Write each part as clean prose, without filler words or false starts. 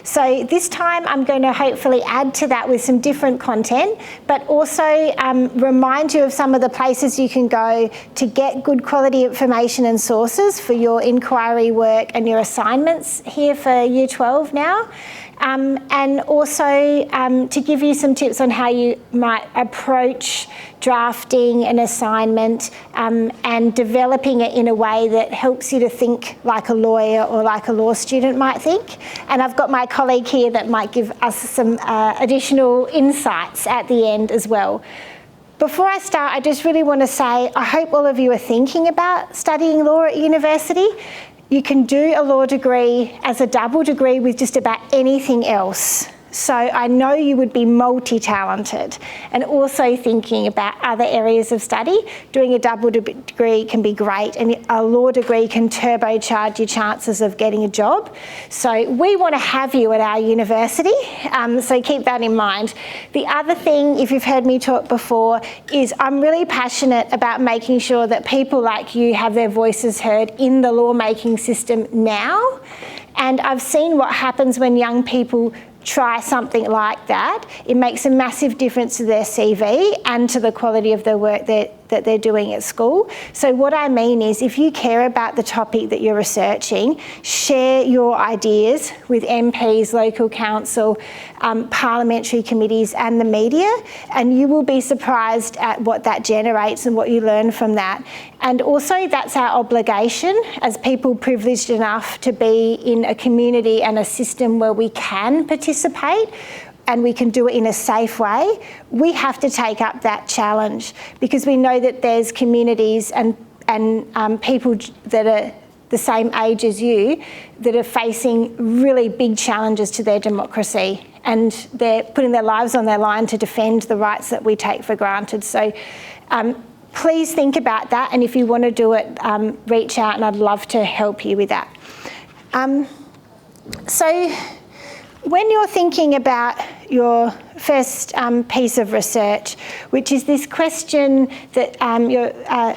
So this time I'm going to hopefully add to that with some different content, but also remind you of some of the places you can go to get good quality information and sources for your inquiry work and your assignments here for Year 12 now. And also to give you some tips on how you might approach drafting an assignment and developing it in a way that helps you to think like a lawyer or like a law student might think. And I've got my colleague here that might give us some additional insights at the end as well. Before I start, I just really want to say I hope all of you are thinking about studying law at university. You can do a law degree as a double degree with just about anything else. So I know you would be multi-talented, and also thinking about other areas of study. Doing a double degree can be great, and a law degree can turbocharge your chances of getting a job. So we want to have you at our university, so keep that in mind. The other thing, if you've heard me talk before, is I'm really passionate about making sure that people like you have their voices heard in the lawmaking system now. And I've seen what happens when young people try something like that. It makes a massive difference to their CV and to the quality of the work that they're doing at school. So what I mean is, if you care about the topic that you're researching, share your ideas with MPs, local council, parliamentary committees and the media, and you will be surprised at what that generates and what you learn from that. And also that's our obligation as people privileged enough to be in a community and a system where we can participate and we can do it in a safe way. We have to take up that challenge, because we know that there's communities and people that are the same age as you that are facing really big challenges to their democracy, and they're putting their lives on their line to defend the rights that we take for granted. So please think about that, and if you want to do it, reach out and I'd love to help you with that. So when you're thinking about your first piece of research, which is this question that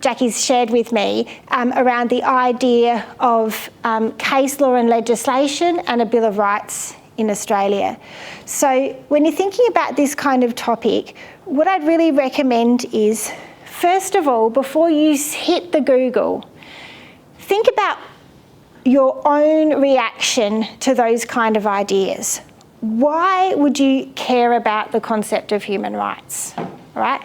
Jackie's shared with me around the idea of case law and legislation and a Bill of Rights in Australia. So when you're thinking about this kind of topic, what I'd really recommend is, first of all, before you hit the Google, think about your own reaction to those kind of ideas. Why would you care about the concept of human rights? All right?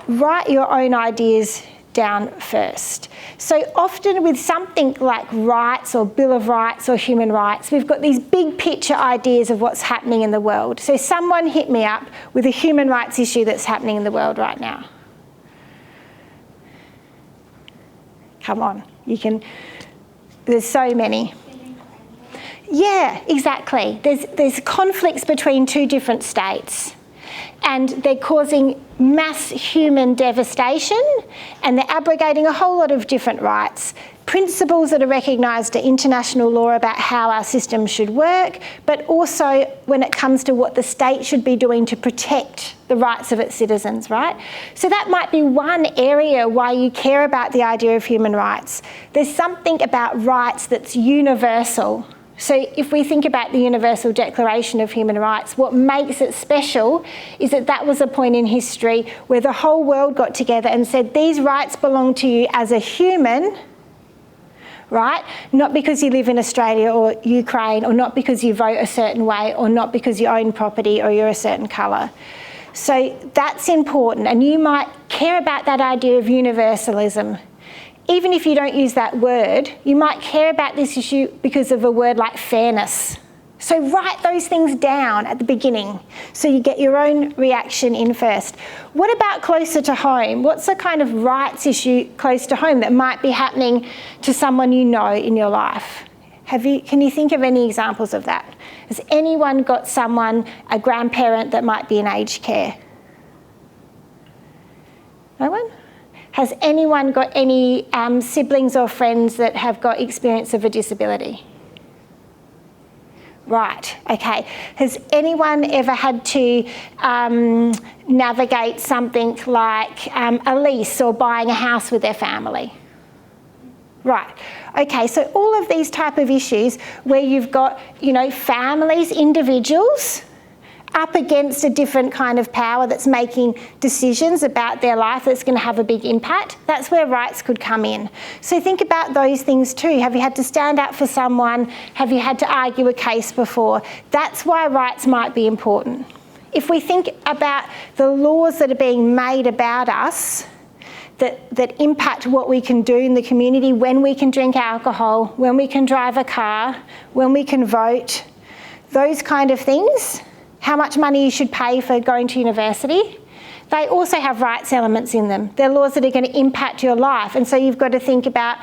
Write your own ideas down first. So often with something like rights or Bill of Rights or human rights, we've got these big picture ideas of what's happening in the world. So someone hit me up with a human rights issue that's happening in the world right now. Come on, you can. There's so many. Yeah, exactly. There's conflicts between two different states, and they're causing mass human devastation, and they're abrogating a whole lot of different rights. Principles that are recognised in international law about how our system should work, but also when it comes to what the state should be doing to protect the rights of its citizens, right? So that might be one area why you care about the idea of human rights. There's something about rights that's universal. So if we think about the Universal Declaration of Human Rights, what makes it special is that that was a point in history where the whole world got together and said, these rights belong to you as a human, right? Not because you live in Australia or Ukraine, or not because you vote a certain way, or not because you own property or you're a certain colour. So that's important, and you might care about that idea of universalism. Even if you don't use that word, you might care about this issue because of a word like fairness. So write those things down at the beginning so you get your own reaction in first. What about closer to home? What's a kind of rights issue close to home that might be happening to someone you know in your life? Can you think of any examples of that? Has anyone got someone, a grandparent that might be in aged care? No one? Has anyone got any siblings or friends that have got experience of a disability? Right, okay. Has anyone ever had to navigate something like a lease or buying a house with their family? Right. Okay, so all of these type of issues where you've got, families, individuals up against a different kind of power that's making decisions about their life that's going to have a big impact, that's where rights could come in. So think about those things too. Have you had to stand up for someone? Have you had to argue a case before? That's why rights might be important. If we think about the laws that are being made about us, that impact what we can do in the community, when we can drink alcohol, when we can drive a car, when we can vote, those kind of things, how much money you should pay for going to university, they also have rights elements in them. They're laws that are going to impact your life. And so you've got to think about,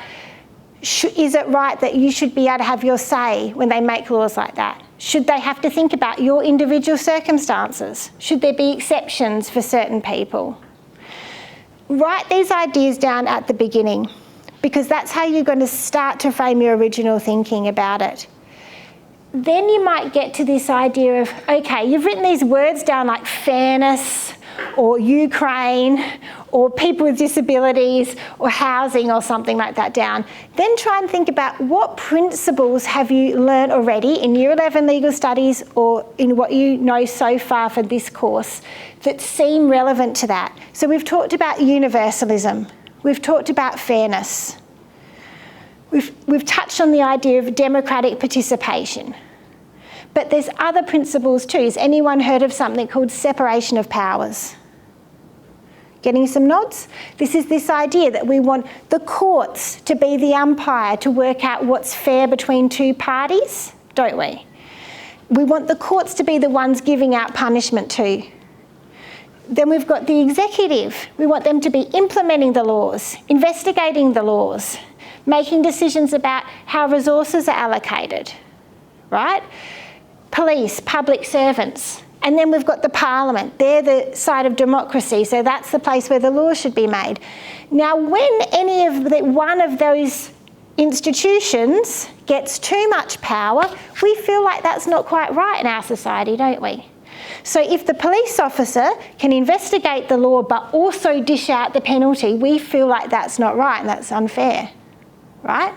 is it right that you should be able to have your say when they make laws like that? Should they have to think about your individual circumstances? Should there be exceptions for certain people? Write these ideas down at the beginning, because that's how you're going to start to frame your original thinking about it. Then you might get to this idea of, okay, you've written these words down like fairness or Ukraine or people with disabilities or housing or something like that down. Then try and think about what principles have you learned already in Year 11 Legal Studies or in what you know so far for this course that seem relevant to that. So we've talked about universalism. We've talked about fairness. We've touched on the idea of democratic participation. But there's other principles too. Has anyone heard of something called separation of powers? Getting some nods? This is this idea that we want the courts to be the umpire to work out what's fair between two parties, don't we? We want the courts to be the ones giving out punishment too. Then we've got the executive. We want them to be implementing the laws, investigating the laws, making decisions about how resources are allocated, right? Police, public servants. And then we've got the parliament. They're the side of democracy, so that's the place where the laws should be made. Now, when one of those institutions gets too much power, we feel like that's not quite right in our society, don't we? So if the police officer can investigate the law but also dish out the penalty, we feel like that's not right and that's unfair, right?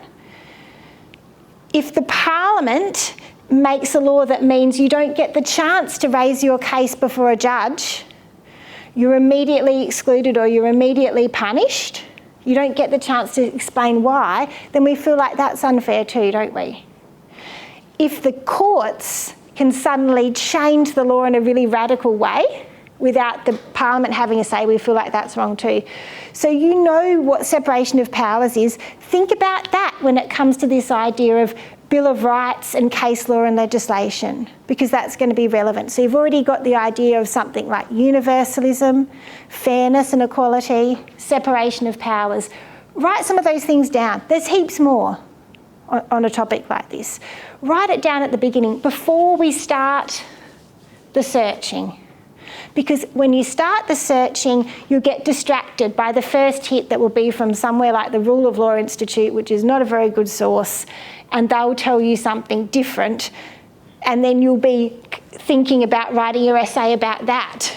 If the parliament makes a law that means you don't get the chance to raise your case before a judge, you're immediately excluded or you're immediately punished, you don't get the chance to explain why, then we feel like that's unfair too, don't we? If the courts can suddenly change the law in a really radical way without the parliament having a say, we feel like that's wrong too. So you know what separation of powers is. Think about that when it comes to this idea of Bill of Rights and case law and legislation, because that's going to be relevant. So you've already got the idea of something like universalism, fairness and equality, separation of powers. Write some of those things down. There's heaps more on a topic like this. Write it down at the beginning before we start the searching. Because when you start the searching, you'll get distracted by the first hit that will be from somewhere like the Rule of Law Institute, which is not a very good source, and they'll tell you something different, and then you'll be thinking about writing your essay about that,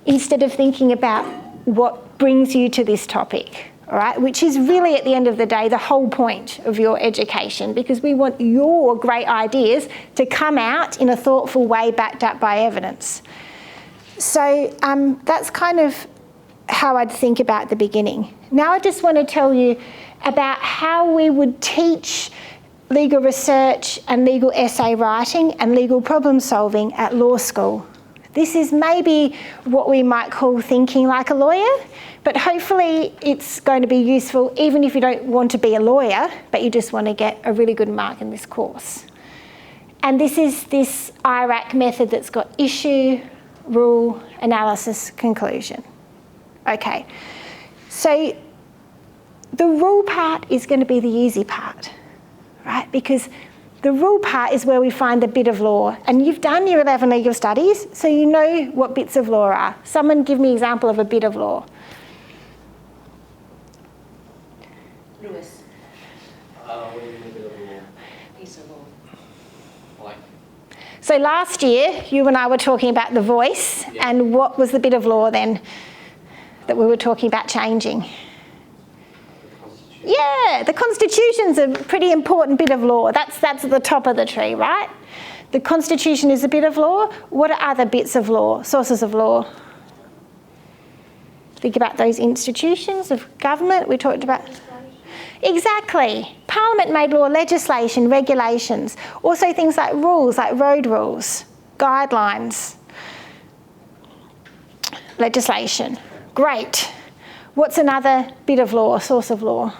instead of thinking about what brings you to this topic, all right? Which is really, at the end of the day, the whole point of your education, because we want your great ideas to come out in a thoughtful way backed up by evidence. So that's kind of how I'd think about the beginning. Now I just want to tell you about how we would teach legal research and legal essay writing and legal problem solving at law school. This is maybe what we might call thinking like a lawyer, but hopefully it's going to be useful even if you don't want to be a lawyer, but you just want to get a really good mark in this course. And this is this IRAC method that's got issue, rule, analysis, conclusion. Okay, so the rule part is going to be the easy part, right? Because the rule part is where we find the bit of law, and you've done Year 11 Legal Studies, so you know what bits of law are. Someone give me an example of a bit of law. Lewis. What do you mean a bit of law? Piece of law. Like? So last year, you and I were talking about the voice, yeah. And what was the bit of law then that we were talking about changing? The Constitution. Yeah, the Constitution's a pretty important bit of law. That's at the top of the tree, right? The Constitution is a bit of law. What are other bits of law, sources of law? Think about those institutions of government we talked about. Exactly. Parliament made law, legislation, regulations. Also things like rules, like road rules, guidelines, legislation. Great. What's another bit of law, source of law?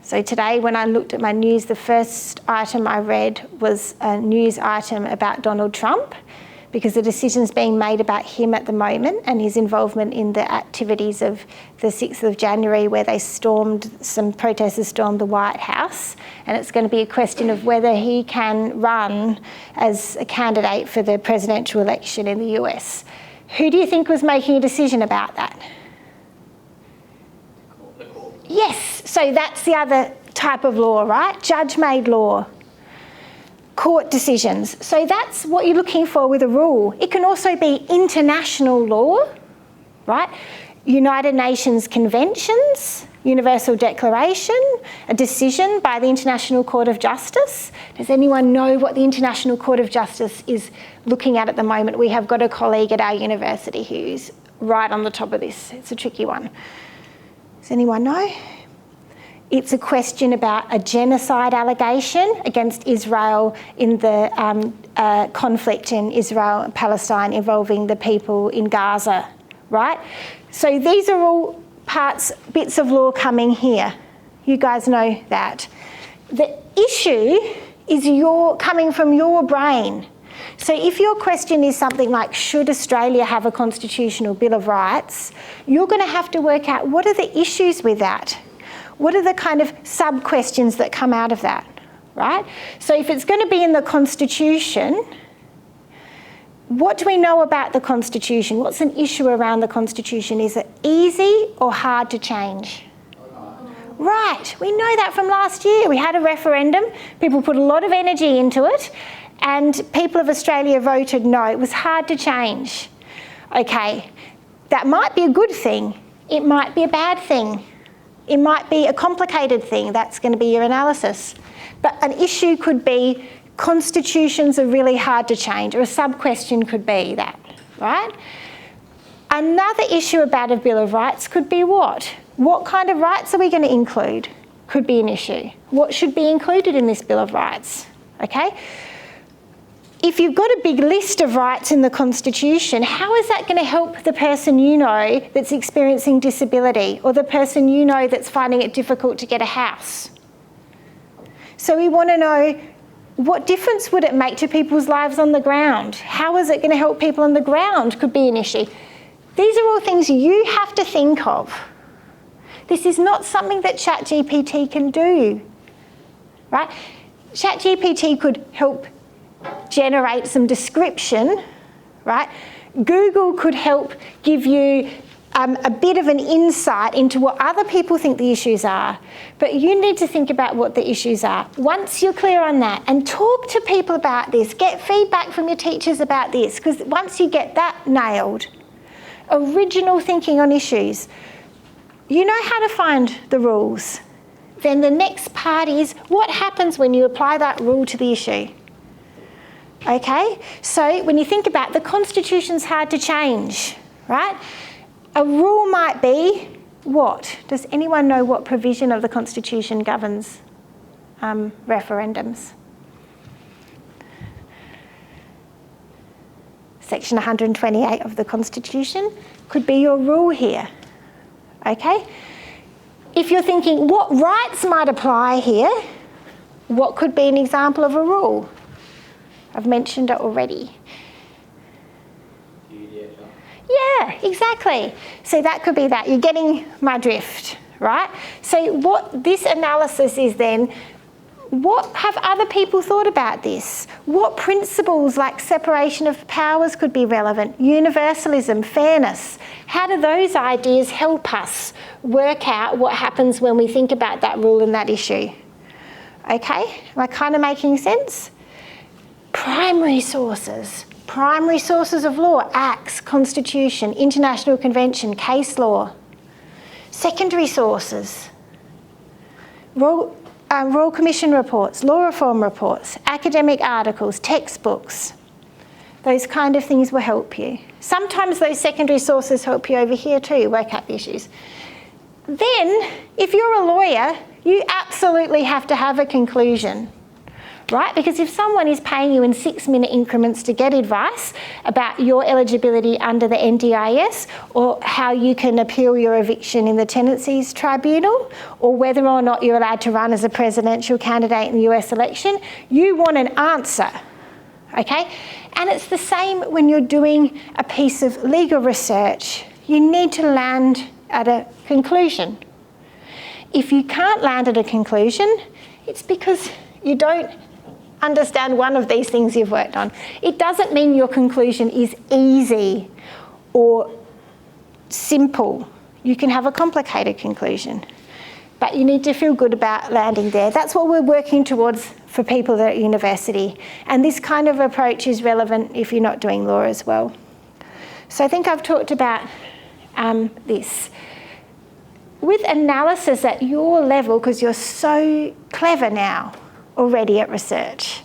So today when I looked at my news, the first item I read was a news item about Donald Trump, because the decision's being made about him at the moment and his involvement in the activities of the 6th of January where some protesters stormed the White House, and it's going to be a question of whether he can run as a candidate for the presidential election in the US. Who do you think was making a decision about that? The court. Yes, so that's the other type of law, right? Judge-made law. Court decisions. So that's what you're looking for with a rule. It can also be international law, right? United Nations conventions, Universal Declaration, a decision by the International Court of Justice. Does anyone know what the International Court of Justice is looking at the moment? We have got a colleague at our university who's right on the top of this. It's a tricky one. Does anyone know? It's a question about a genocide allegation against Israel in the conflict in Israel and Palestine involving the people in Gaza, right? So these are all bits of law coming here. You guys know that. The issue is coming from your brain. So if your question is something like, should Australia have a constitutional Bill of Rights, you're going to have to work out what are the issues with that. What are the kind of sub-questions that come out of that, right? So if it's going to be in the Constitution, what do we know about the Constitution? What's an issue around the Constitution? Is it easy or hard to change? Right, we know that from last year. We had a referendum, people put a lot of energy into it, and people of Australia voted no. It was hard to change. Okay, that might be a good thing. It might be a bad thing. It might be a complicated thing. That's going to be your analysis. But an issue could be constitutions are really hard to change, or a sub-question could be that, right? Another issue about a Bill of Rights could be what? What kind of rights are we going to include? Could be an issue. What should be included in this Bill of Rights? Okay? If you've got a big list of rights in the Constitution, how is that going to help the person you know that's experiencing disability, or the person you know that's finding it difficult to get a house? So we want to know, what difference would it make to people's lives on the ground? How is it going to help people on the ground? Could be an issue. These are all things you have to think of. This is not something that ChatGPT can do, right? ChatGPT could help generate some description, right? Google could help give you a bit of an insight into what other people think the issues are, but you need to think about what the issues are. Once you're clear on that, and talk to people about this, get feedback from your teachers about this, because once you get that nailed, original thinking on issues, you know how to find the rules. Then the next part is, what happens when you apply that rule to the issue? Okay, so when you think about the Constitution's hard to change, right? A rule might be what? Does anyone know what provision of the Constitution governs referendums? Section 128 of the Constitution could be your rule here, okay? If you're thinking what rights might apply here, what could be an example of a rule? I've mentioned it already. Yeah, exactly. So that could be that. You're getting my drift, right? So what this analysis is then, what have other people thought about this? What principles like separation of powers could be relevant? Universalism, fairness. How do those ideas help us work out what happens when we think about that rule and that issue? Okay, am I kind of making sense? Primary sources of law, acts, constitution, international convention, case law. Secondary sources. Royal Commission reports, law reform reports, academic articles, textbooks. Those kind of things will help you. Sometimes those secondary sources help you over here too, work out the issues. Then, if you're a lawyer, you absolutely have to have a conclusion, right? Because if someone is paying you in 6-minute increments to get advice about your eligibility under the NDIS, or how you can appeal your eviction in the Tenancies Tribunal, or whether or not you're allowed to run as a presidential candidate in the US election, you want an answer, okay? And it's the same when you're doing a piece of legal research. You need to land at a conclusion. If you can't land at a conclusion, it's because you don't understand one of these things you've worked on. It doesn't mean your conclusion is easy or simple. You can have a complicated conclusion, but you need to feel good about landing there. That's what we're working towards for people that are at university. And this kind of approach is relevant if you're not doing law as well. So I think I've talked about this. With analysis at your level, because you're so clever now already at research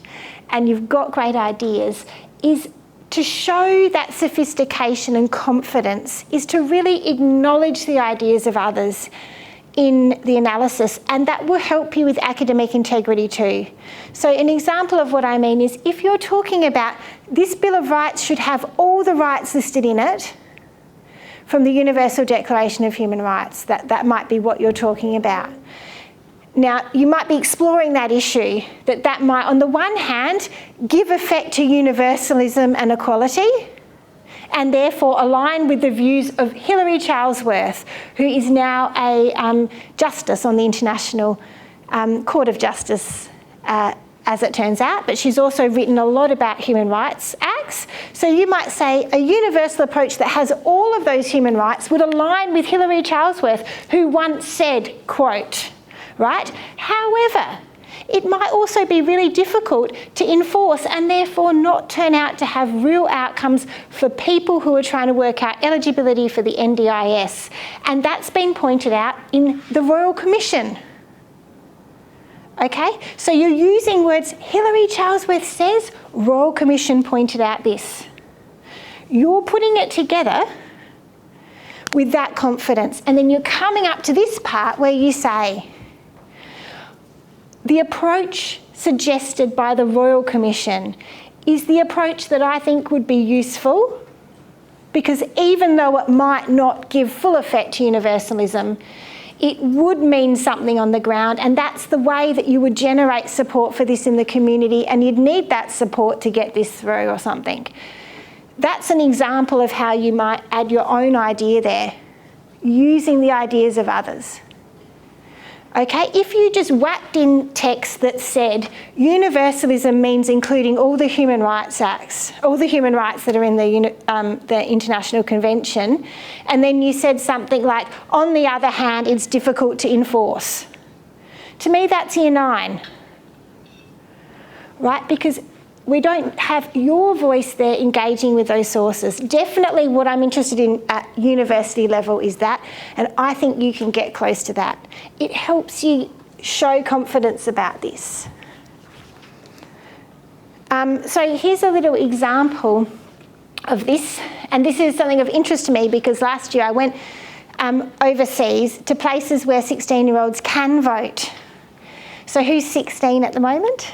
and you've got great ideas, is to show that sophistication and confidence is to really acknowledge the ideas of others in the analysis, and that will help you with academic integrity too. So an example of what I mean is if you're talking about this Bill of Rights should have all the rights listed in it from the Universal Declaration of Human Rights, that might be what you're talking about. Now, you might be exploring that issue, that might, on the one hand, give effect to universalism and equality, and therefore align with the views of Hilary Charlesworth, who is now a justice on the International Court of Justice, as it turns out, but she's also written a lot about human rights acts. So you might say a universal approach that has all of those human rights would align with Hilary Charlesworth, who once said, quote, right? However, it might also be really difficult to enforce and therefore not turn out to have real outcomes for people who are trying to work out eligibility for the NDIS. And that's been pointed out in the Royal Commission. Okay, so you're using words, Hilary Charlesworth says, Royal Commission pointed out this. You're putting it together with that confidence, and then you're coming up to this part where you say, the approach suggested by the Royal Commission is the approach that I think would be useful, because even though it might not give full effect to universalism, it would mean something on the ground, and that's the way that you would generate support for this in the community, and you'd need that support to get this through or something. That's an example of how you might add your own idea there, using the ideas of others. Okay, if you just whacked in text that said universalism means including all the human rights acts, all the human rights that are in the International Convention, and then you said something like, on the other hand, it's difficult to enforce. To me, that's year 9, right? Because we don't have your voice there engaging with those sources. Definitely what I'm interested in at university level is that, and I think you can get close to that. It helps you show confidence about this. So here's a little example of this, and this is something of interest to me because last year I went overseas to places where 16-year-olds can vote. So who's 16 at the moment?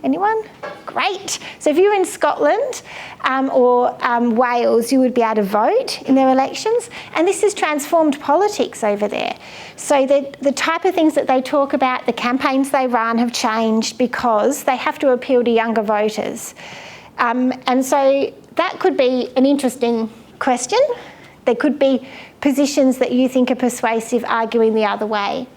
Anyone? Great. So if you're in Scotland or Wales, you would be able to vote in their elections. And this has transformed politics over there. So the type of things that they talk about, the campaigns they run have changed because they have to appeal to younger voters. And so that could be an interesting question. There could be positions that you think are persuasive arguing the other way.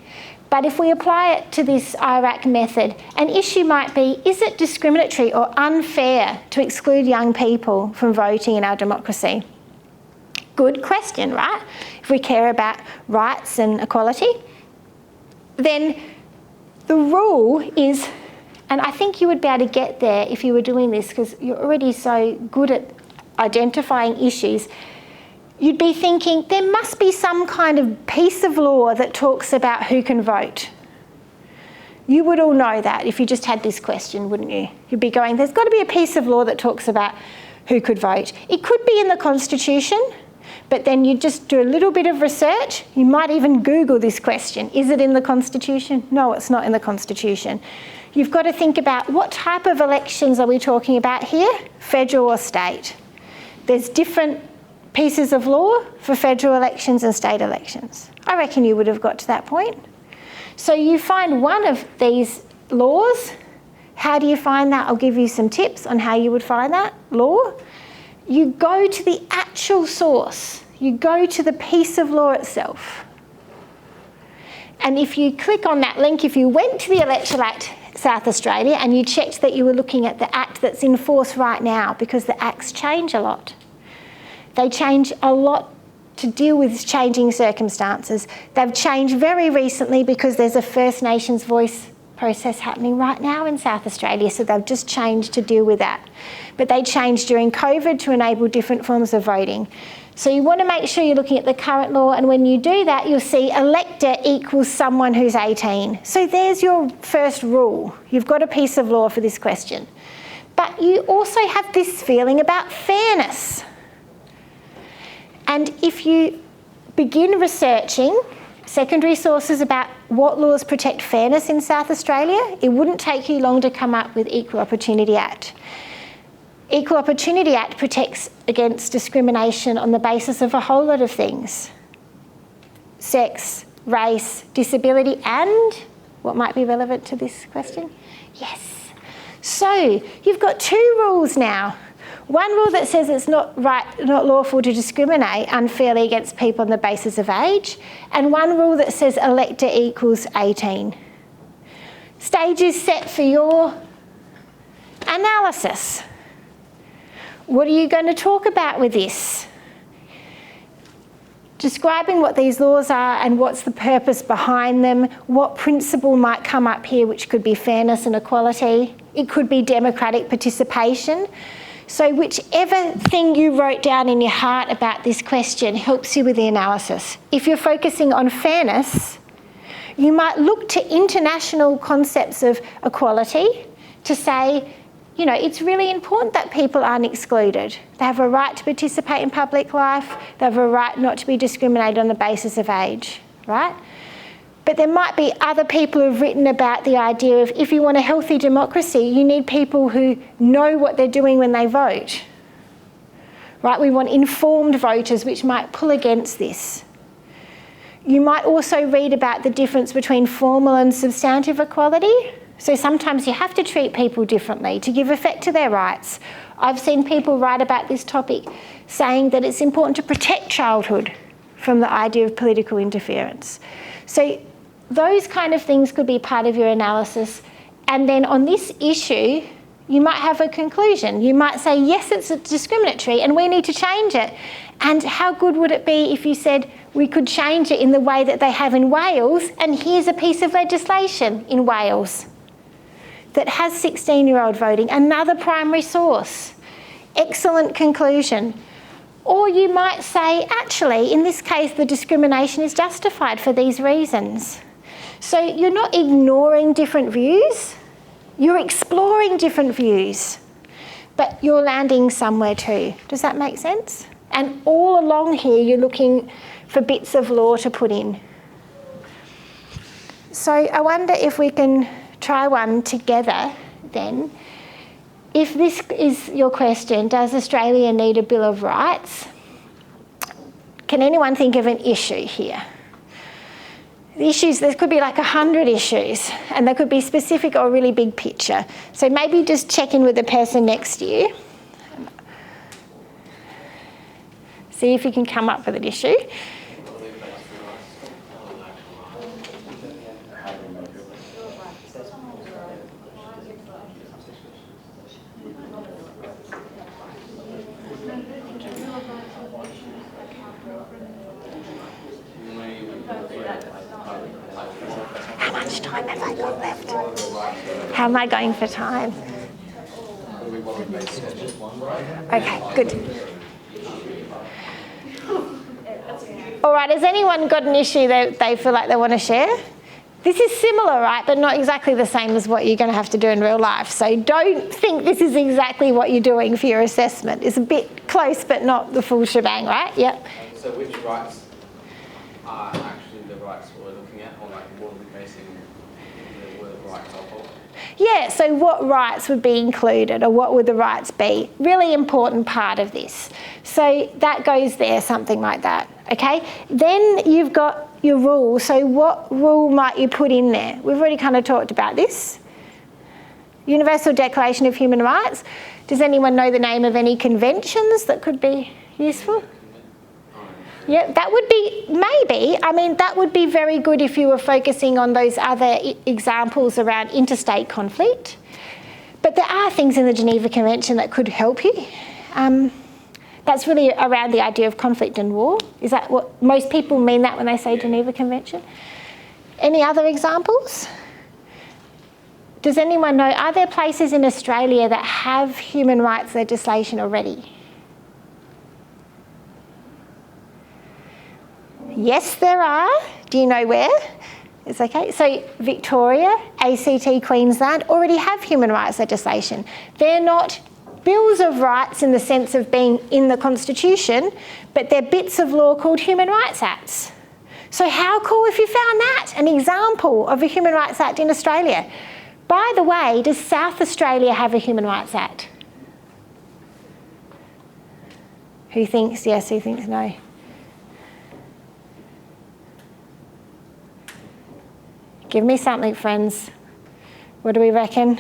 But if we apply it to this IRAC method, an issue might be, is it discriminatory or unfair to exclude young people from voting in our democracy? Good question, right? If we care about rights and equality. Then the rule is, and I think you would be able to get there if you were doing this because you're already so good at identifying issues, you'd be thinking there must be some kind of piece of law that talks about who can vote. You would all know that if you just had this question, wouldn't you? You'd be going, there's got to be a piece of law that talks about who could vote. It could be in the Constitution, but then you just do a little bit of research. You might even Google this question. Is it in the Constitution? No, it's not in the Constitution. You've got to think about what type of elections are we talking about here, federal or state. There's different pieces of law for federal elections and state elections. I reckon you would have got to that point. So you find one of these laws. How do you find that? I'll give you some tips on how you would find that law. You go to the actual source. You go to the piece of law itself. And if you click on that link, if you went to the Electoral Act South Australia and you checked that you were looking at the Act that's in force right now, because the Acts change a lot. They change a lot to deal with changing circumstances. They've changed very recently because there's a First Nations voice process happening right now in South Australia, so they've just changed to deal with that. But they changed during COVID to enable different forms of voting. So you want to make sure you're looking at the current law, and when you do that, you'll see elector equals someone who's 18. So there's your first rule. You've got a piece of law for this question. But you also have this feeling about fairness. And if you begin researching secondary sources about what laws protect fairness in South Australia, it wouldn't take you long to come up with Equal Opportunity Act. Equal Opportunity Act protects against discrimination on the basis of a whole lot of things. Sex, race, disability, and what might be relevant to this question? Yes. So you've got two rules now. One rule that says it's not lawful to discriminate unfairly against people on the basis of age, and one rule that says elector equals 18. Stage is set for your analysis. What are you going to talk about with this? Describing what these laws are and what's the purpose behind them, what principle might come up here, which could be fairness and equality. It could be democratic participation. So whichever thing you wrote down in your heart about this question helps you with the analysis. If you're focusing on fairness, you might look to international concepts of equality to say, you know, it's really important that people aren't excluded. They have a right to participate in public life. They have a right not to be discriminated on the basis of age, right? But there might be other people who've written about the idea of if you want a healthy democracy, you need people who know what they're doing when they vote, right? We want informed voters, which might pull against this. You might also read about the difference between formal and substantive equality. So sometimes you have to treat people differently to give effect to their rights. I've seen people write about this topic saying that it's important to protect childhood from the idea of political interference. So those kind of things could be part of your analysis. And then on this issue, you might have a conclusion. You might say, yes, it's discriminatory and we need to change it. And how good would it be if you said we could change it in the way that they have in Wales, and here's a piece of legislation in Wales that has 16-year-old voting, another primary source. Excellent conclusion. Or you might say, actually, in this case, the discrimination is justified for these reasons. So you're not ignoring different views, you're exploring different views, but you're landing somewhere too. Does that make sense? And all along here, you're looking for bits of law to put in. So I wonder if we can try one together then. If this is your question, does Australia need a Bill of Rights? Can anyone think of an issue here? The issues, there could be like 100 issues, and they could be specific or really big picture. So maybe just check in with the person next to you. See if you can come up with an issue. How much time have I got left? How am I going for time? Okay, good. All right, has anyone got an issue that they feel like they want to share? This is similar, right, but not exactly the same as what you're going to have to do in real life. So don't think this is exactly what you're doing for your assessment. It's a bit close, but not the full shebang, right? Yep. So which rights are actually the rights we're looking at, or like what are we basing the word rights off of? Yeah, so what rights would be included, or what would the rights be? Really important part of this. So that goes there, something like that, okay? Then you've got your rule. So what rule might you put in there? We've already kind of talked about this. Universal Declaration of Human Rights. Does anyone know the name of any conventions that could be useful? Yeah, that would be, maybe, I mean, that would be very good if you were focusing on those other examples around interstate conflict. But there are things in the Geneva Convention that could help you. That's really around the idea of conflict and war. Is that what most people mean that when they say Geneva Convention? Any other examples? Does anyone know, are there places in Australia that have human rights legislation already? Yes, there are. Do you know where? It's okay. So Victoria, ACT, Queensland already have human rights legislation. They're not bills of rights in the sense of being in the Constitution, but they're bits of law called Human Rights Acts. So how cool if you found that, an example of a Human Rights Act in Australia. By the way, does South Australia have a Human Rights Act? Who thinks yes, who thinks no? Give me something, friends. What do we reckon?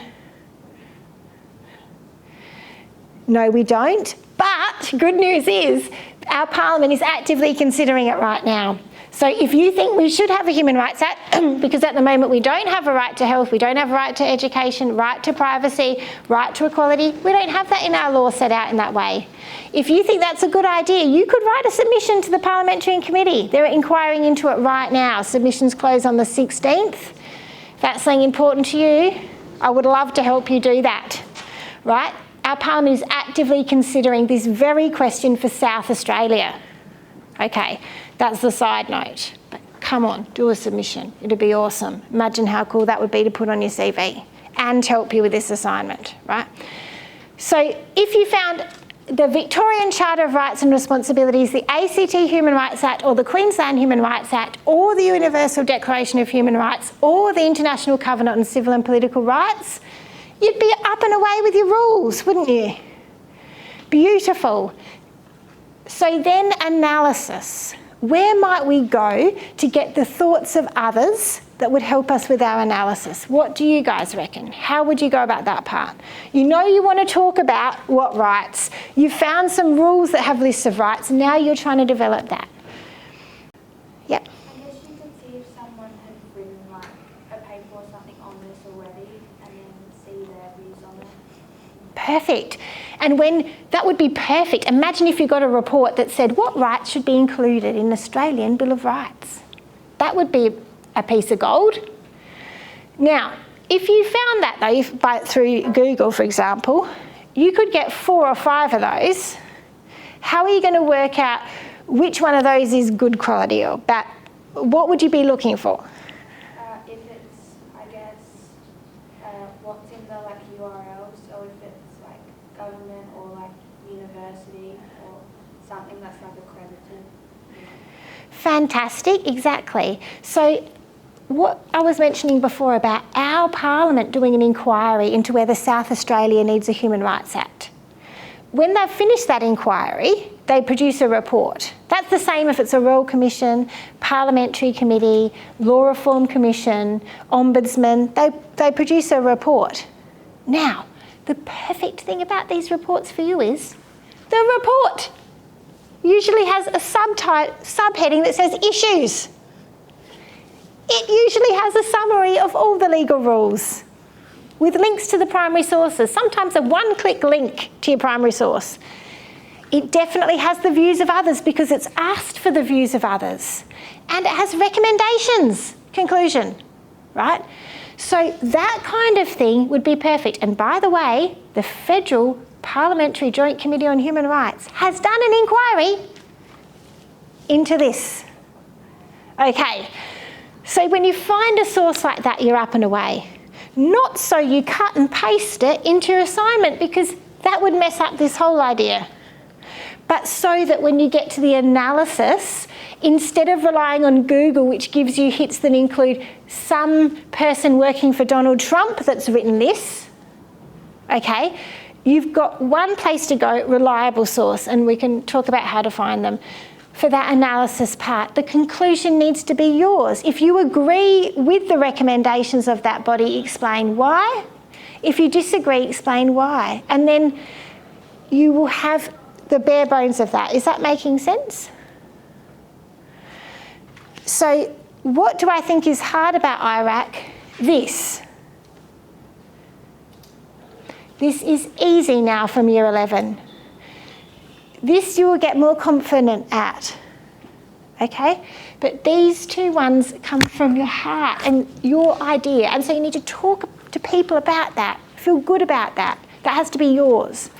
No, we don't. But good news is our Parliament is actively considering it right now. So if you think we should have a Human Rights Act, because at the moment we don't have a right to health, we don't have a right to education, right to privacy, right to equality, we don't have that in our law set out in that way. If you think that's a good idea, you could write a submission to the Parliamentary Committee. They're inquiring into it right now. Submissions close on the 16th. If that's something important to you, I would love to help you do that, right? Our Parliament is actively considering this very question for South Australia. Okay, that's the side note. But come on, do a submission. It'd be awesome. Imagine how cool that would be to put on your CV and help you with this assignment, right? So if you found the Victorian Charter of Rights and Responsibilities, the ACT Human Rights Act, or the Queensland Human Rights Act, or the Universal Declaration of Human Rights, or the International Covenant on Civil and Political Rights, you'd be up and away with your rules, wouldn't you? Beautiful. So then analysis. Where might we go to get the thoughts of others that would help us with our analysis? What do you guys reckon? How would you go about that part? You know you want to talk about what rights. You found some rules that have lists of rights. Now you're trying to develop that. Yep. I guess you could see if someone had written like a paper or something on this already and then see their views on it. Perfect. And when that would be perfect. Imagine if you got a report that said what rights should be included in the Australian Bill of Rights. That would be a piece of gold. Now, if you found that though, through Google, for example, you could get 4 or 5 of those. How are you going to work out which one of those is good quality or bad? What would you be looking for? If it's, I guess, what's in the like URL, so if it's like government or like university or something that's like accredited. Fantastic, exactly. So what I was mentioning before about our Parliament doing an inquiry into whether South Australia needs a Human Rights Act. When they've finished that inquiry, they produce a report. That's the same if it's a Royal Commission, Parliamentary Committee, Law Reform Commission, Ombudsman, they produce a report. Now, the perfect thing about these reports for you is the report usually has a subheading that says issues. It usually has a summary of all the legal rules with links to the primary sources, sometimes a one-click link to your primary source. It definitely has the views of others because it's asked for the views of others. And it has recommendations, conclusion, right? So that kind of thing would be perfect. And by the way, the Federal Parliamentary Joint Committee on Human Rights has done an inquiry into this. Okay, so when you find a source like that, you're up and away. Not so you cut and paste it into your assignment, because that would mess up this whole idea. But so that when you get to the analysis, instead of relying on Google, which gives you hits that include some person working for Donald Trump that's written this, okay, you've got one place to go, reliable source, and we can talk about how to find them. For that analysis part, the conclusion needs to be yours. If you agree with the recommendations of that body, explain why. If you disagree, explain why. And then you will have the bare bones of that. Is that making sense? So what do I think is hard about IRAC? This. This is easy now from year 11. This you will get more confident at, okay? But these two ones come from your heart and your idea. And so you need to talk to people about that, feel good about that. That has to be yours.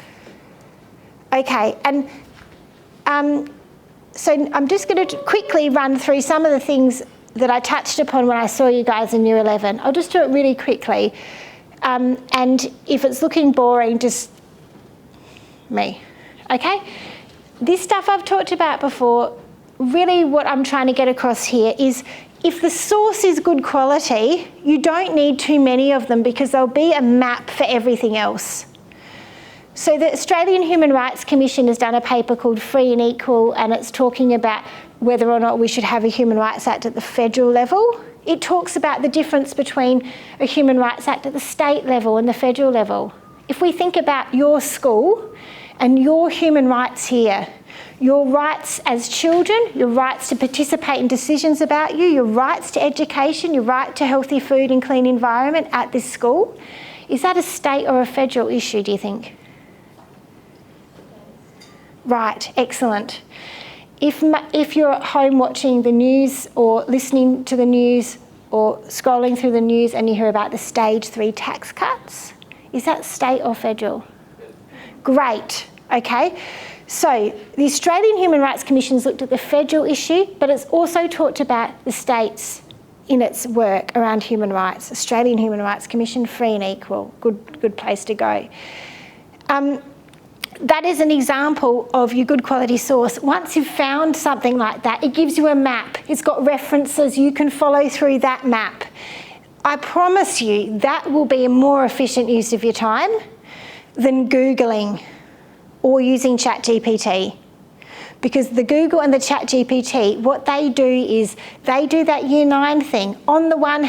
Okay, and so I'm just going to quickly run through some of the things that I touched upon when I saw you guys in year 11. I'll just do it really quickly. And if it's looking boring, just me, okay? This stuff I've talked about before, really what I'm trying to get across here is if the source is good quality, you don't need too many of them because there'll be a map for everything else. So the Australian Human Rights Commission has done a paper called Free and Equal, and it's talking about whether or not we should have a Human Rights Act at the federal level. It talks about the difference between a Human Rights Act at the state level and the federal level. If we think about your school and your human rights here, your rights as children, your rights to participate in decisions about you, your rights to education, your right to healthy food and clean environment at this school, is that a state or a federal issue, do you think? Right, excellent. If you're at home watching the news or listening to the news or scrolling through the news and you hear about the stage 3 tax cuts, is that state or federal? Great, okay. So the Australian Human Rights Commission's looked at the federal issue, but it's also talked about the states in its work around human rights. Australian Human Rights Commission, Free and Equal, good place to go. That is an example of your good quality source. Once you've found something like that, it gives you a map. It's got references. You can follow through that map. I promise you that will be a more efficient use of your time than Googling or using ChatGPT. Because the Google and the ChatGPT, what they do is they do that year 9 thing. On the one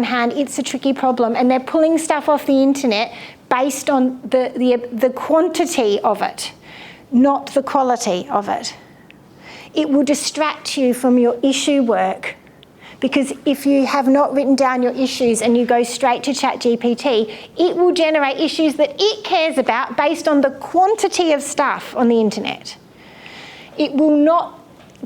hand, it's a tricky problem, and they're pulling stuff off the internet based on the quantity of it, not the quality of it. It will distract you from your issue work, because if you have not written down your issues and you go straight to ChatGPT, it will generate issues that it cares about based on the quantity of stuff on the internet. It will not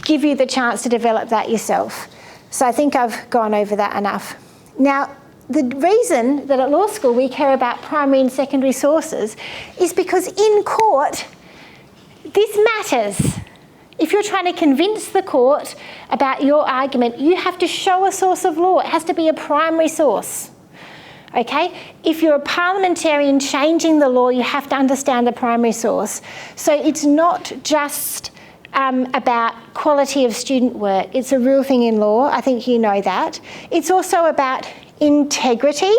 give you the chance to develop that yourself. So I think I've gone over that enough. Now, the reason that at law school we care about primary and secondary sources is because in court, this matters. If you're trying to convince the court about your argument, you have to show a source of law. It has to be a primary source. Okay? If you're a parliamentarian changing the law, you have to understand the primary source. So it's not just about quality of student work. It's a real thing in law. I think you know that. It's also about integrity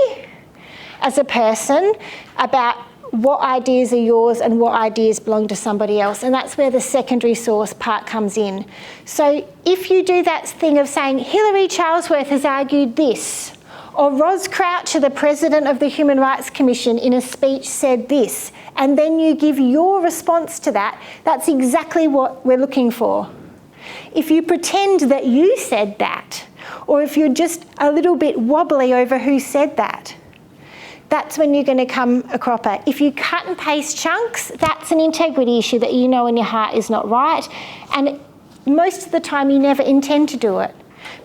as a person, about what ideas are yours and what ideas belong to somebody else. And that's where the secondary source part comes in. So if you do that thing of saying, Hilary Charlesworth has argued this, or Ros Croucher, the president of the Human Rights Commission, in a speech said this, and then you give your response to that, that's exactly what we're looking for. If you pretend that you said that, or if you're just a little bit wobbly over who said that, that's when you're going to come a cropper. If you cut and paste chunks, that's an integrity issue that you know in your heart is not right. And most of the time you never intend to do it.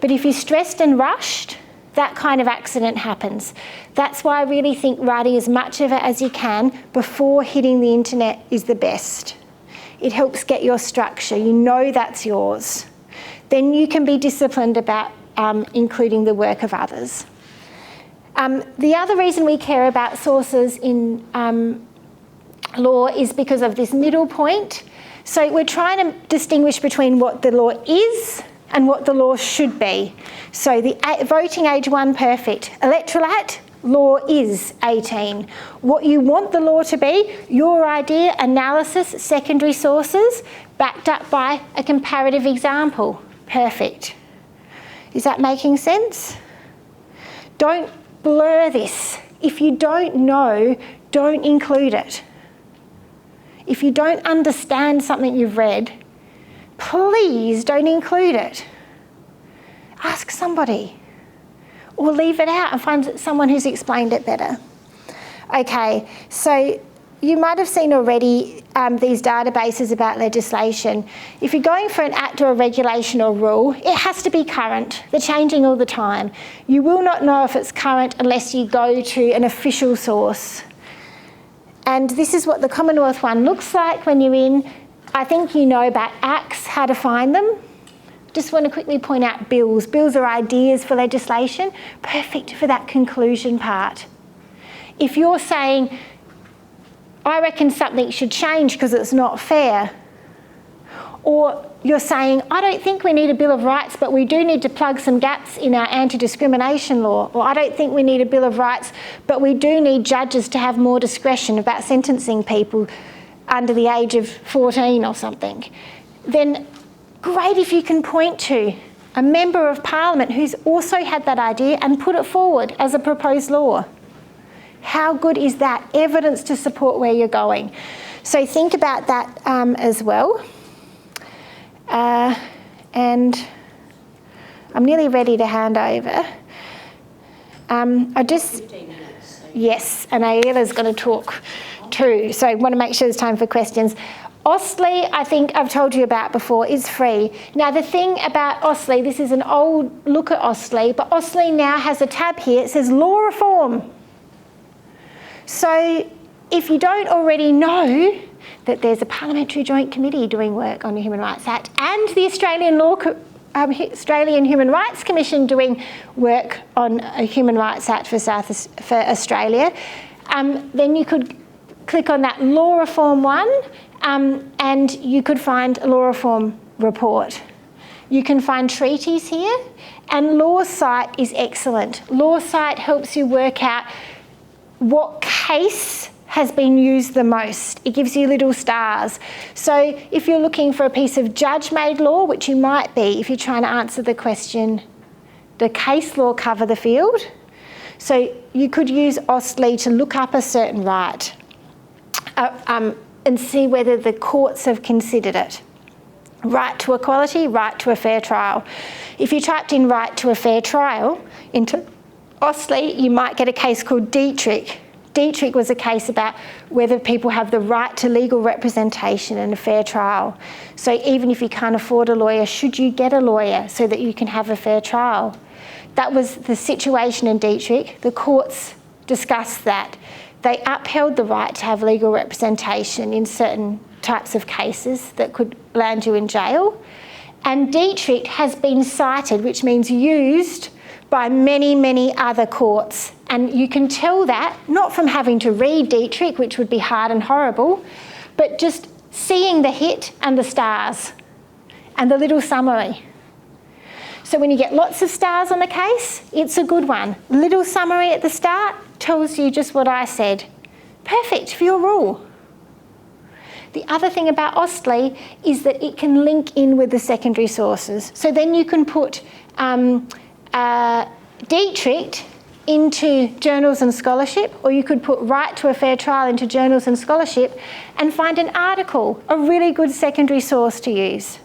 But if you're stressed and rushed, that kind of accident happens. That's why I really think writing as much of it as you can before hitting the internet is the best. It helps get your structure. You know that's yours. then you can be disciplined about including the work of others. The other reason we care about sources in law is because of this middle point. So we're trying to distinguish between what the law is and what the law should be. So the voting age 1, perfect. Electoral Act, law is 18. What you want the law to be, your idea, analysis, secondary sources, backed up by a comparative example, perfect. Is that making sense? Don't blur this. If you don't know, don't include it. If you don't understand something you've read, please don't include it. Ask somebody or leave it out and find someone who's explained it better. Okay, so you might have seen already these databases about legislation. If you're going for an act or a regulation or rule, it has to be current. They're changing all the time. You will not know if it's current unless you go to an official source. And this is what the Commonwealth one looks like when you're in. I think you know about acts, how to find them. Just want to quickly point out bills. Bills are ideas for legislation, perfect for that conclusion part. If you're saying, I reckon something should change because it's not fair, or you're saying, I don't think we need a Bill of Rights, but we do need to plug some gaps in our anti-discrimination law, or I don't think we need a Bill of Rights, but we do need judges to have more discretion about sentencing people under the age of 14 or something, then great if you can point to a member of Parliament who's also had that idea and put it forward as a proposed law. How good is that? Evidence to support where you're going. So think about that as well. And I'm nearly ready to hand over. Yes, and Ayla's going to talk too, so I want to make sure there's time for questions. Austlii, I think I've told you about before, is free. Now the thing about Austlii, this is an old look at Austlii, but Austlii now has a tab here, it says law reform. So if you don't already know that there's a Parliamentary Joint Committee doing work on the Human Rights Act and the Australian Human Rights Commission doing work on a Human Rights Act for Australia, then you could click on that law reform one and you could find a law reform report. You can find treaties here, and Lawsight is excellent. Lawsight helps you work out what case has been used the most. It gives you little stars. So if you're looking for a piece of judge-made law, which you might be if you're trying to answer the question, the case law cover the field? So you could use Austlii to look up a certain right and see whether the courts have considered it. Right to equality, right to a fair trial. If you typed in right to a fair trial into Austlii, you might get a case called Dietrich. Dietrich was a case about whether people have the right to legal representation and a fair trial. So even if you can't afford a lawyer, should you get a lawyer so that you can have a fair trial? That was the situation in Dietrich. The courts discussed that. They upheld the right to have legal representation in certain types of cases that could land you in jail. And Dietrich has been cited, which means used, by many, many other courts. And you can tell that, not from having to read Dietrich, which would be hard and horrible, but just seeing the hit and the stars and the little summary. So when you get lots of stars on the case, it's a good one. Little summary at the start tells you just what I said. Perfect for your rule. The other thing about Austlii is that it can link in with the secondary sources. So then you can put Dietrich into journals and scholarship, or you could put right to a fair trial into journals and scholarship and find an article, a really good secondary source to use.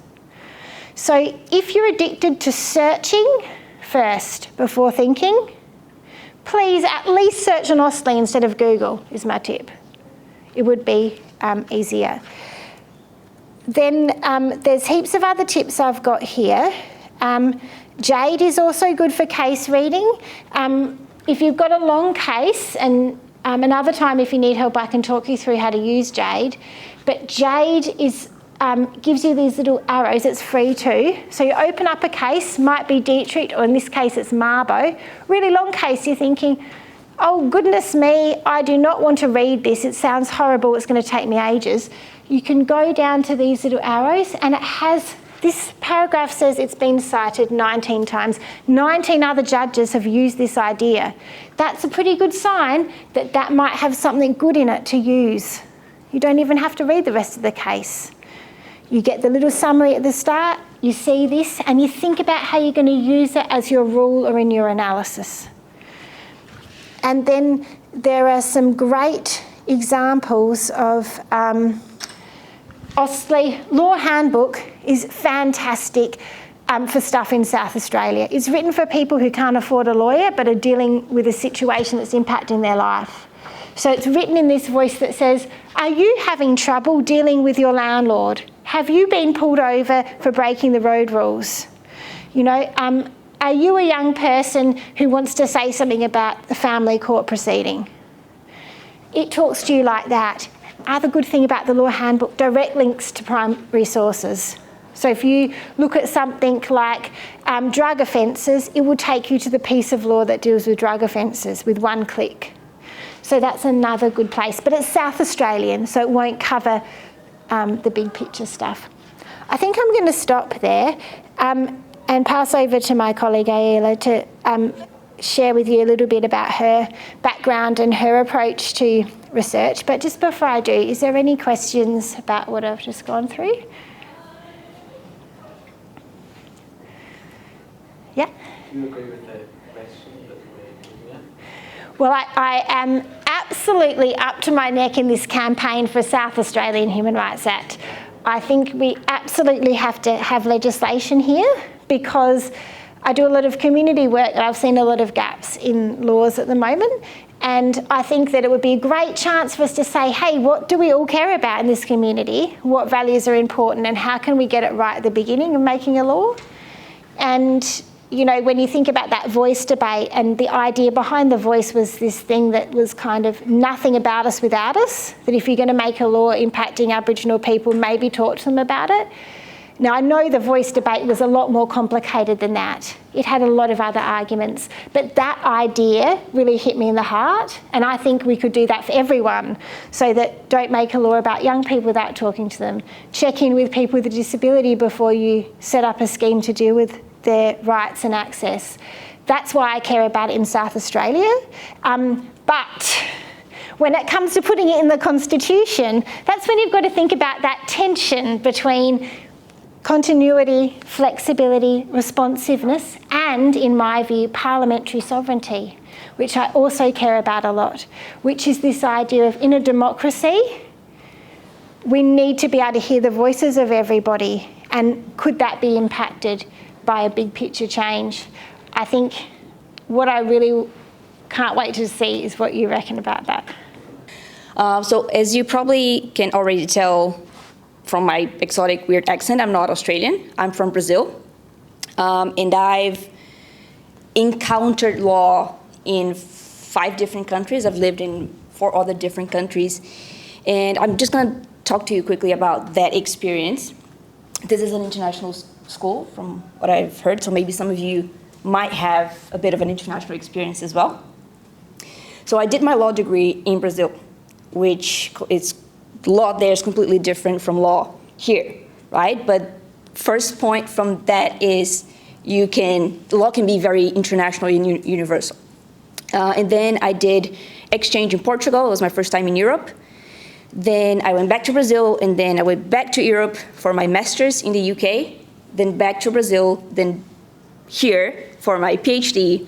So if you're addicted to searching first before thinking, please at least search on Austlii instead of Google is my tip. It would be easier. Then there's heaps of other tips I've got here. Jade is also good for case reading. If you've got a long case, and another time if you need help I can talk you through how to use Jade, but Jade is gives you these little arrows. It's free too. So you open up a case, might be Dietrich, or in this case it's Marbo. Really long case, you're thinking, oh goodness me, I do not want to read this. It sounds horrible, it's going to take me ages. You can go down to these little arrows and it has, this paragraph says it's been cited 19 times. 19 other judges have used this idea. That's a pretty good sign that that might have something good in it to use. You don't even have to read the rest of the case. You get the little summary at the start, you see this, and you think about how you're going to use it as your rule or in your analysis. And then there are some great examples of Ostley Law Handbook is fantastic for stuff in South Australia. It's written for people who can't afford a lawyer but are dealing with a situation that's impacting their life. So it's written in this voice that says, are you having trouble dealing with your landlord? Have you been pulled over for breaking the road rules? You know, are you a young person who wants to say something about the family court proceeding? It talks to you like that. Other good thing about the Law Handbook, direct links to prime resources. So if you look at something like drug offences, it will take you to the piece of law that deals with drug offences with one click. So that's another good place. But it's South Australian, so it won't cover the big picture stuff. I think I'm going to stop there and pass over to my colleague Ayla to share with you a little bit about her background and her approach to research. But just before I do, is there any questions about what I've just gone through? Yeah? Do you agree with the question that we're looking at? Well, I am absolutely up to my neck in this campaign for South Australian Human Rights Act. I think we absolutely have to have legislation here because I do a lot of community work and I've seen a lot of gaps in laws at the moment. And I think that it would be a great chance for us to say, hey, what do we all care about in this community? What values are important and how can we get it right at the beginning of making a law? And you know, when you think about that voice debate, and the idea behind the voice was this thing that was kind of nothing about us without us, that if you're going to make a law impacting Aboriginal people, maybe talk to them about it. Now, I know the voice debate was a lot more complicated than that. It had a lot of other arguments, but that idea really hit me in the heart, and I think we could do that for everyone, so that don't make a law about young people without talking to them. Check in with people with a disability before you set up a scheme to deal with their rights and access. That's why I care about it in South Australia. But when it comes to putting it in the Constitution, that's when you've got to think about that tension between continuity, flexibility, responsiveness, and, in my view, parliamentary sovereignty, which I also care about a lot, which is this idea of, in a democracy, we need to be able to hear the voices of everybody, and could that be impacted by a big picture change? I think what I really can't wait to see is what you reckon about that. So as you probably can already tell from my exotic weird accent, I'm not Australian, I'm from Brazil. And I've encountered law in 5 different countries. I've lived in 4 other different countries. And I'm just gonna talk to you quickly about that experience. This is an international school from what I've heard, so maybe some of you might have a bit of an international experience as well. So I did my law degree in Brazil, which is, law there is completely different from law here, right? But first point from that is law can be very international and universal. And then I did exchange in Portugal. It was my first time in Europe. Then I went back to Brazil, and then I went back to Europe for my master's in the UK, then back to Brazil, then here for my PhD,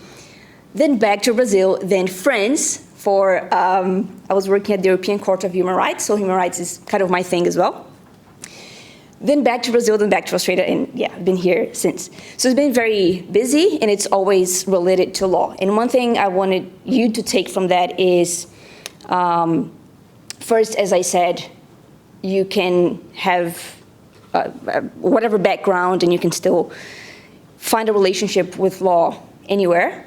then back to Brazil, then France for, I was working at the European Court of Human Rights, so human rights is kind of my thing as well. Then back to Brazil, then back to Australia, and yeah, I've been here since. So it's been very busy, and it's always related to law. And one thing I wanted you to take from that is, first, as I said, you can have whatever background and you can still find a relationship with law anywhere.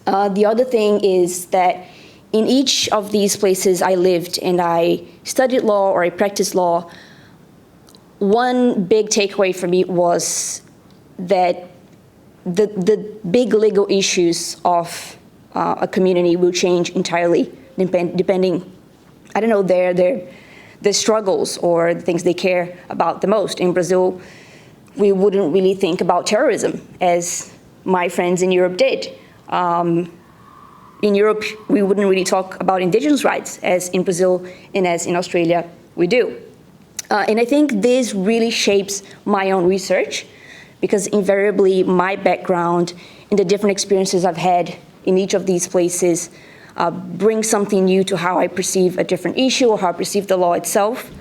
The other thing is that in each of these places I lived and I studied law or I practiced law, one big takeaway for me was that the big legal issues of a community will change entirely depending, I don't know, their struggles or the things they care about the most. In Brazil, we wouldn't really think about terrorism as my friends in Europe did. In Europe, we wouldn't really talk about indigenous rights as in Brazil and as in Australia we do. And I think this really shapes my own research, because invariably my background and the different experiences I've had in each of these places bring something new to how I perceive a different issue or how I perceive the law itself.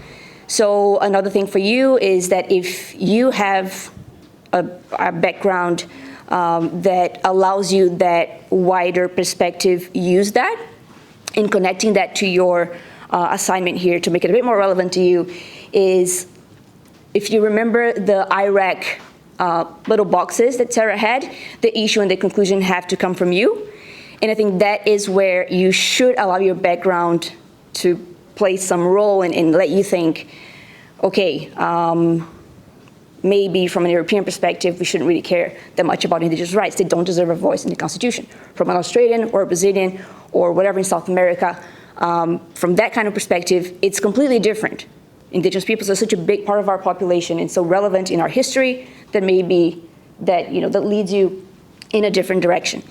So another thing for you is that if you have a background that allows you that wider perspective, use that in connecting that to your assignment here to make it a bit more relevant to you. Is if you remember the Iraq little boxes that Sarah had, the issue and the conclusion have to come from you. And I think that is where you should allow your background to play some role and let you think, okay, maybe from an European perspective, we shouldn't really care that much about indigenous rights. They don't deserve a voice in the Constitution. From an Australian or a Brazilian or whatever in South America, from that kind of perspective, it's completely different. Indigenous peoples are such a big part of our population and so relevant in our history that maybe that leads you in a different direction.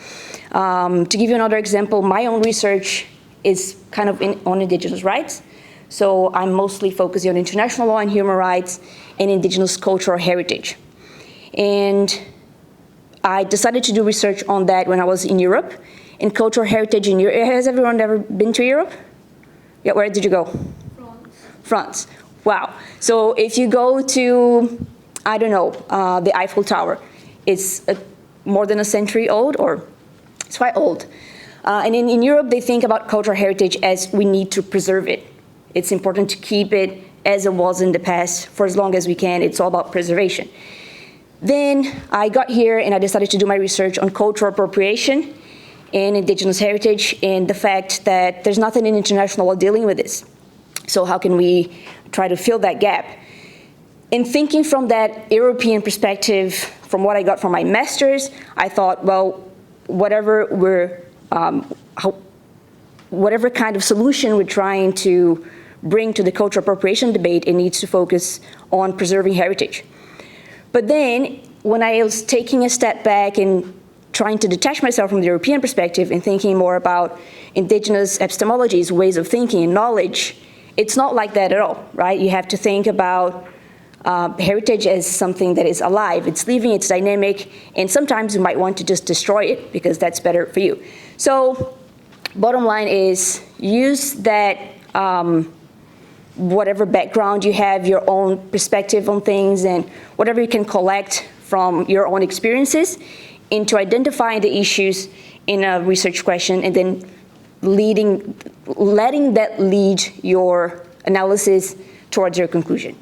To give you another example, my own research is kind of on indigenous rights. So I'm mostly focusing on international law and human rights and indigenous cultural heritage. And I decided to do research on that when I was in Europe. In cultural heritage in Europe, has everyone ever been to Europe? Yeah, where did you go? France. Wow. So if you go to, I don't know, the Eiffel Tower, it's more than a century old, or it's quite old. And in Europe, they think about cultural heritage as we need to preserve it. It's important to keep it as it was in the past for as long as we can. It's all about preservation. Then I got here and I decided to do my research on cultural appropriation and indigenous heritage and the fact that there's nothing in international law dealing with this. So how can we try to fill that gap? In thinking from that European perspective, from what I got from my master's, I thought, well, whatever kind of solution we're trying to bring to the cultural appropriation debate, it needs to focus on preserving heritage. But then, when I was taking a step back and trying to detach myself from the European perspective and thinking more about indigenous epistemologies, ways of thinking, and knowledge, it's not like that at all, right? You have to think about heritage as something that is alive, it's living, it's dynamic, and sometimes you might want to just destroy it because that's better for you. So, bottom line is, use that whatever background you have, your own perspective on things, and whatever you can collect from your own experiences into identifying the issues in a research question, and then letting that lead your analysis towards your conclusion.